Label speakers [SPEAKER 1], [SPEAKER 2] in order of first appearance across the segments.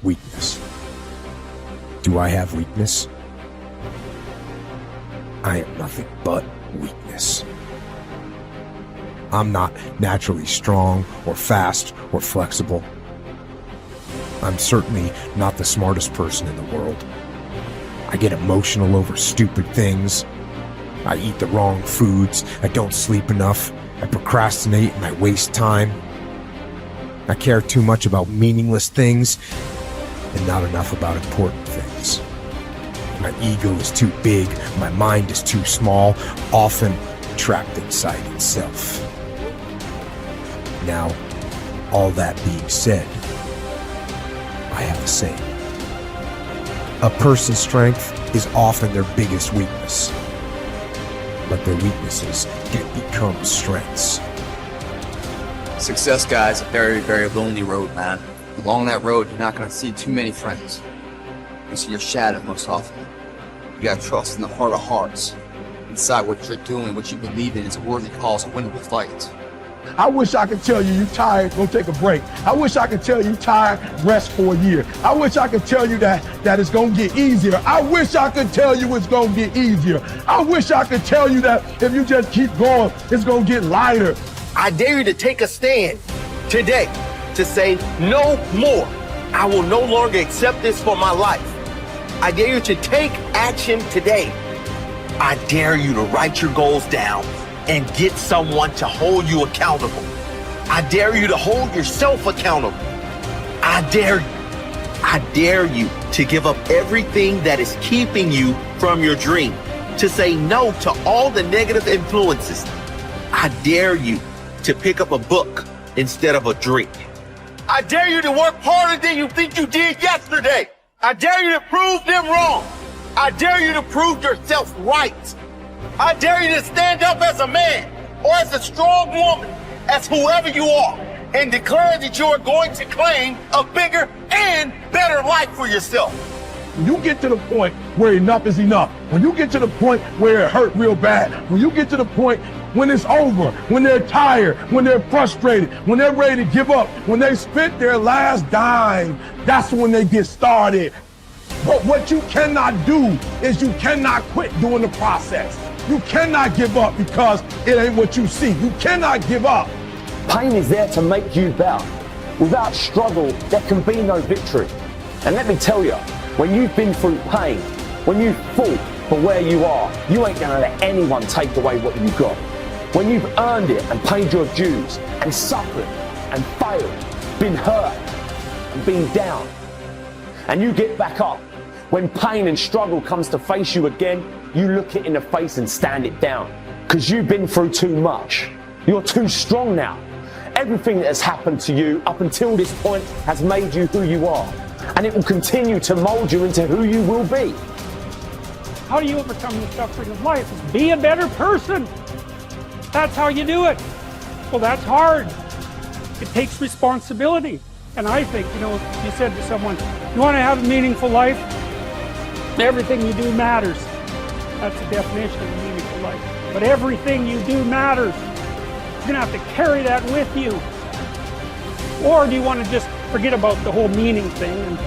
[SPEAKER 1] Weakness. Do I have weakness? I am nothing but weakness. I'm not naturally strong or fast or flexible. I'm certainly not the smartest person in the world. I get emotional over stupid things. I eat the wrong foods. I don't sleep enough. I procrastinate and I waste time. I care too much about meaningless things and not enough about important things. My ego is too big. My mind is too small, often trapped inside itself. Now, all that being said, I have a saying. A person's strength is often their biggest weakness, but their weaknesses can become strengths.
[SPEAKER 2] Success, guys, a very, very lonely road, man. Along that road, you're not going to see too many friends. You see your shadow most often. You got to trust in the heart of hearts. Inside what you're doing, what you believe in is a worthy cause, a winnable fight.
[SPEAKER 3] I wish I could tell you you're tired, go take a break. I wish I could tell you tired, rest for a year. I wish I could tell you that it's gonna get easier. I wish I could tell you it's gonna get easier. I wish I could tell you that if you just keep going, it's gonna get lighter.
[SPEAKER 4] I dare you to take a stand today to say no more. I will no longer accept this for my life. I dare you to take action today. I dare you to write your goals down and get someone to hold you accountable. I dare you to hold yourself accountable. I dare you to give up everything that is keeping you from your dream, to say no to all the negative influences. I dare you to pick up a book instead of a drink. I dare you to work harder than you think you did yesterday. I dare you to prove them wrong. I dare you to prove yourself right. I dare you to stand up as a man or as a strong woman, as whoever you are, and declare that you are going to claim a bigger and better life for yourself.
[SPEAKER 3] When you get to the point where enough is enough, when you get to the point where it hurt real bad, when you get to the point when it's over, when they're tired, when they're frustrated, when they're ready to give up, when they spent their last dime, that's when they get started. But what you cannot do is you cannot quit during the process. You cannot give up because it ain't what you see. You cannot give up.
[SPEAKER 5] Pain is there to make you better. Without struggle, there can be no victory. And let me tell you, when you've been through pain, when you've fought for where you are, you ain't gonna let anyone take away what you got. When you've earned it and paid your dues and suffered and failed, been hurt and been down, and you get back up, when pain and struggle comes to face you again, you look it in the face and stand it down. Because you've been through too much. You're too strong now. Everything that has happened to you up until this point has made you who you are. And it will continue to mold you into who you will be.
[SPEAKER 6] How do you overcome the suffering of life? Be a better person. That's how you do it. Well, that's hard. It takes responsibility. And I think, you said to someone, you want to have a meaningful life? Everything you do matters. That's the definition of a meaningful life. But everything you do matters. You're going to have to carry that with you. Or do you want to just forget about the whole meaning thing and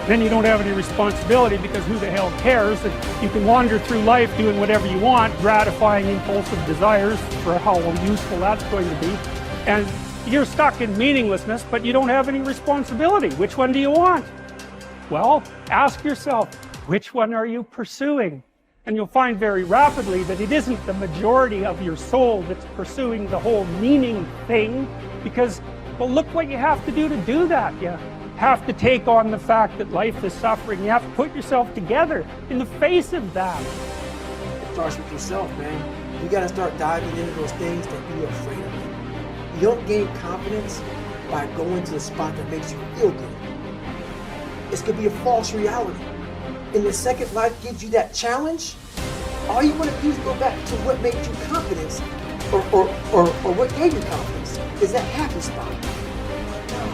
[SPEAKER 6] then you don't have any responsibility because who the hell cares? And you can wander through life doing whatever you want, gratifying impulsive desires for how useful that's going to be. And you're stuck in meaninglessness, but you don't have any responsibility. Which one do you want? Well, ask yourself, which one are you pursuing? And you'll find very rapidly that it isn't the majority of your soul that's pursuing the whole meaning thing, because, well, look what you have to do that. You have to take on the fact that life is suffering. You have to put yourself together in the face of that.
[SPEAKER 7] It starts with yourself, man. You gotta start diving into those things that you're afraid of. You don't gain confidence by going to the spot that makes you feel good. It's gonna be a false reality. And the second life gives you that challenge, all you want to do is go back to what made you confidence, or what gave you confidence, is that happy spot. Now,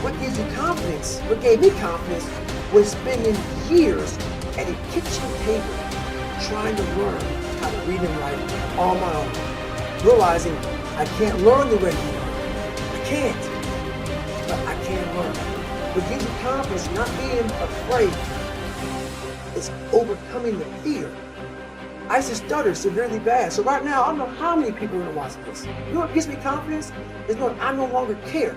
[SPEAKER 7] what gives you confidence, what gave me confidence, was spending years at a kitchen table trying to learn how to read and write on my own, realizing I can't learn the way you learn. I can't, but I can learn. What gives you confidence is not being afraid. It's overcoming the fear. I used to stutter severely bad. So right now, I don't know how many people are going to watch this. You know what gives me confidence? Is knowing I no longer care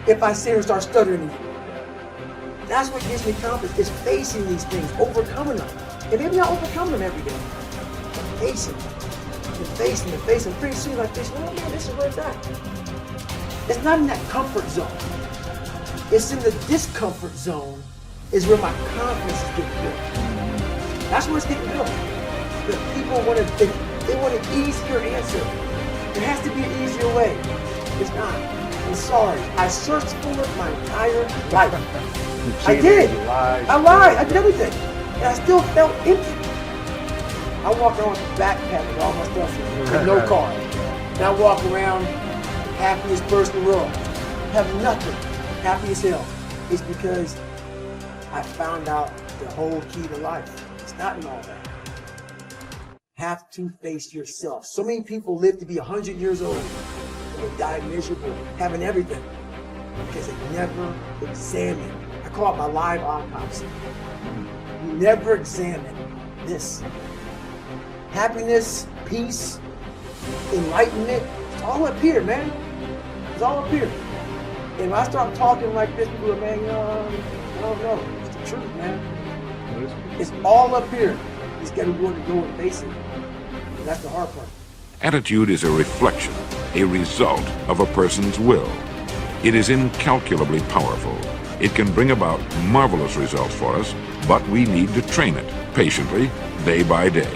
[SPEAKER 7] if I sit here and start stuttering again. That's what gives me confidence, is facing these things, overcoming them. And maybe not overcoming them every day, but facing them. And facing and facing. Pretty soon like this, oh man, this is where it's at. It's not in that comfort zone. It's in the discomfort zone is where my confidence is getting built. That's where it's getting built. But people want they want an easier answer. There has to be an easier way. It's not. I'm sorry. I searched for it my entire life. I did. I lied. I did everything. And I still felt empty. I walk around with a backpack with all my stuff with no car. And I walk around happiest person in the world. Have nothing. Happy as hell. It's because I found out the whole key to life. It's not in all that. Have to face yourself. So many people live to be 100 years old and they die miserable, having everything, because they never examine. I call it my live autopsy. You never examine this. Happiness, peace, enlightenment, it's all up here, man. It's all up here. And when I start talking like this, people are, man, I don't know. It's the truth, man. It's all up here. You just got to be willing to go and face it. And that's the hard part.
[SPEAKER 8] Attitude is a reflection, a result of a person's will. It is incalculably powerful. It can bring about marvelous results for us, but we need to train it patiently, day by day.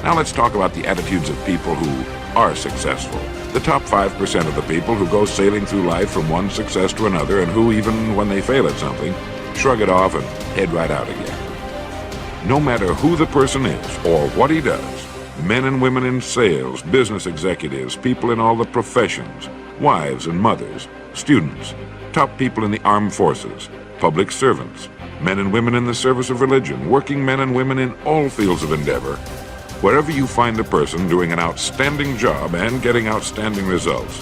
[SPEAKER 8] Now let's talk about the attitudes of people who are successful. The top 5% of the people who go sailing through life from one success to another and who, even when they fail at something, shrug it off and head right out again. No matter who the person is or what he does, men and women in sales, business executives, people in all the professions, wives and mothers, students, top people in the armed forces, public servants, men and women in the service of religion, working men and women in all fields of endeavor, wherever you find a person doing an outstanding job and getting outstanding results,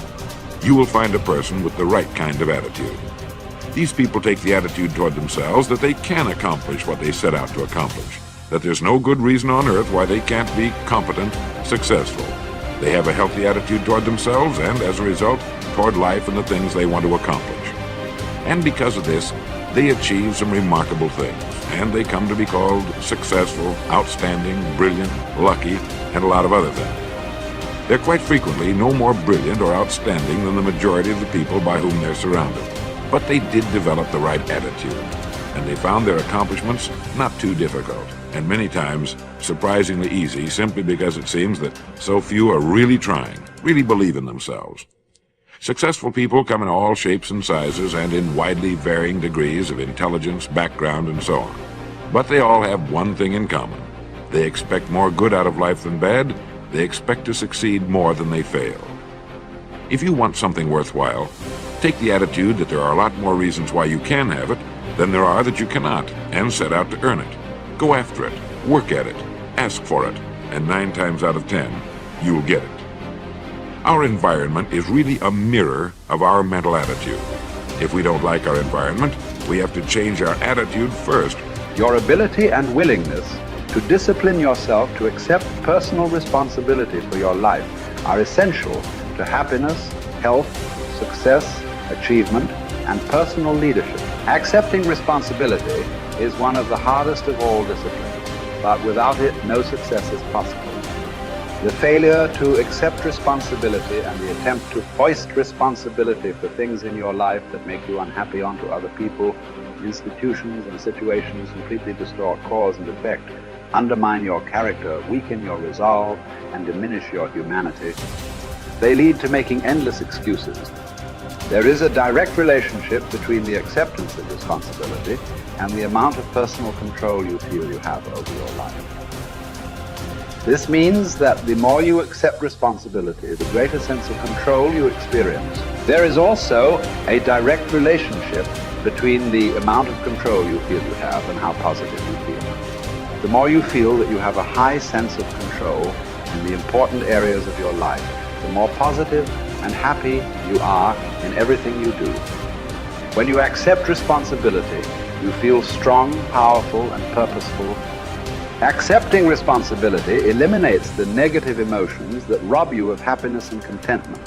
[SPEAKER 8] you will find a person with the right kind of attitude. These people take the attitude toward themselves that they can accomplish what they set out to accomplish, that there's no good reason on earth why they can't be competent, successful. They have a healthy attitude toward themselves and, as a result, toward life and the things they want to accomplish. And because of this, they achieve some remarkable things, and they come to be called successful, outstanding, brilliant, lucky, and a lot of other things. They're quite frequently no more brilliant or outstanding than the majority of the people by whom they're surrounded. But they did develop the right attitude, and they found their accomplishments not too difficult, and many times surprisingly easy, simply because it seems that so few are really trying, really believe in themselves. Successful people come in all shapes and sizes and in widely varying degrees of intelligence, background, and so on. But they all have one thing in common. They expect more good out of life than bad. They expect to succeed more than they fail. If you want something worthwhile, take the attitude that there are a lot more reasons why you can have it than there are that you cannot, and set out to earn it. Go after it, work at it, ask for it, and 9 times out of 10, you'll get it. Our environment is really a mirror of our mental attitude. If we don't like our environment, we have to change our attitude first.
[SPEAKER 9] Your ability and willingness to discipline yourself to accept personal responsibility for your life are essential to happiness, health, success, achievement, and personal leadership. Accepting responsibility is one of the hardest of all disciplines, but without it, no success is possible. The failure to accept responsibility and the attempt to foist responsibility for things in your life that make you unhappy onto other people, institutions, and situations completely distort cause and effect, undermine your character, weaken your resolve, and diminish your humanity. They lead to making endless excuses. There is a direct relationship between the acceptance of responsibility and the amount of personal control you feel you have over your life. This means that the more you accept responsibility, the greater sense of control you experience. There is also a direct relationship between the amount of control you feel you have and how positive you feel. The more you feel that you have a high sense of control in the important areas of your life, the more positive and happy you are in everything you do. When you accept responsibility, you feel strong, powerful, and purposeful. Accepting responsibility eliminates the negative emotions that rob you of happiness and contentment.